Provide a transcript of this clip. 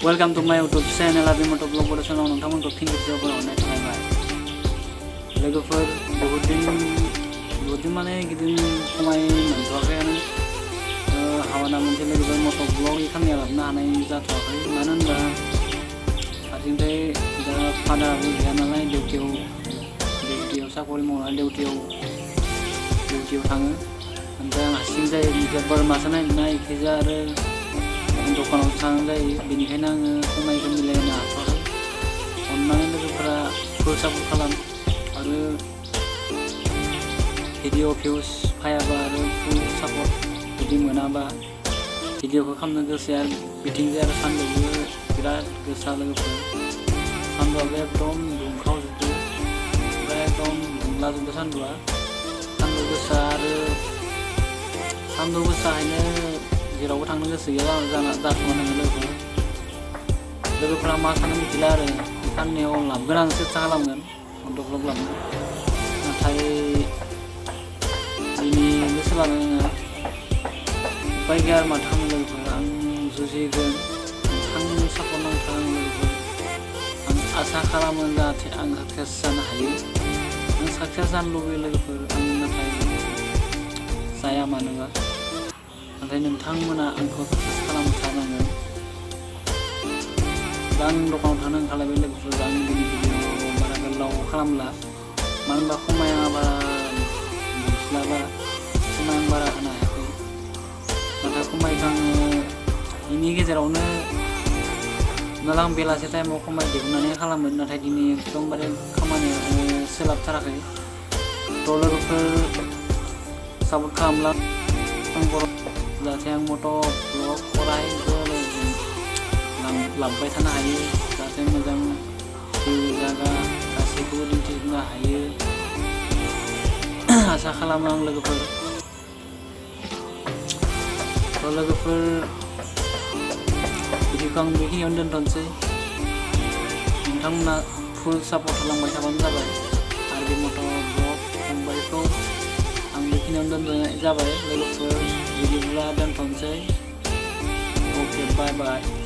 Welcome to my YouTube channel Abi Moto Vlog pada channel नोंथांमोनखौ फिन खेबसेबाव बरायनाय थाबाय लोगोफोर बहुत दिन माने गिदिं खमाय मोनथ'वाखैआनो हावाना मोनसे लोगोफोर मट' ब्लग खामानिया लाबोनो हानाय जाथ'वाखै मानो होनबा फारसेनिफ्राय दा फादाराबो गैया नालाय डिउटियाव साकरि मावनानै डिउटियाव थाङो ओमफ्राय आं हारसिं जायो बिदिया बोरमासो नायना इखैजा आरो दखानाव थांनाय जायो बेनिखायनो आङो खमायखौ मिलायनो हाथ'वाखै अननानै लोगोफोरा फुल सापर्ट खालाम आरो भिडिअ भिउस फायाबा आरो फुल सापर्ट जुदि मोनाबा भिडिअखौ खालामनो गोसो आरो बिथिंजाय आरो सान्दुंबो बिराद गोसा लोगोफोर सान्दुंआबो एकदम दुंखावजोबदो ओमफ्राय एकदम दुंलाजोबदो सान्दुं गोसा आरो सान्दुं गोसायैनो जेरावबो थांनो गोसो गैया जाथ'ना नोङो लोगोफोरा मा सानो मिथिला आरो साननैयाव लाबोगोन आं सेस्था खालामगोन मट' ब्लग लाबोनो नाथाय दिनै गोसो लानो नोङो उपाय गैया आरो माथो खालामनो लोगोफोर आं जुजिगोन नोंथांनि सापर्ट नांथार आं लोगोफोर आं आसा खालामो जाहाथे आं साक्सेस जानो हायो आं साक्सेस जानो लुबैयो लोगोफोर आं नाथाय जाया मानोबा नाथाय नोंथांमोना आंखौ साक्सेस खालामथारनांगोन दा आं दखानाव थांनो ओंखारलायबाय लोगोफोर आं दिनै भिडिअ बारा गोलाव खालामला मानो होनबा खमाया बारा मोनस्लाबा खमाय आं बारा होनो हायाखै नाथाय खमायखौ आङो बेनि गेजेरावनो नालाय आं बेलासे टाइमाव खमाय दिहुननानै खालामोन नाथाय दिनै एकदमबारे खामानिया सोलाबथाराखै थ' लोगोफोर सापर्ट खालामला आं जाहाथे आं मट' ब्लग अरायबो लांबाय थानो हायो जाहाथे मोजां जिउ जागा गासैखौबो दिन्थिनो हायो आसा खालामो आं लोगोफोर थ' लोगोफोर भिडिअखौ आं बेखिनियावनो दोनथ'नोसै नोंथांमोना फुल सापर्ट होलांबाय थाबानो जाबाय आरो बे मट' ब्लग फंबायखौ आं बेखिनियावनो दोनथ'नाय जाबाय लोगोफोर बिदिब्ला दोनथ'नोसै अके बाय बाय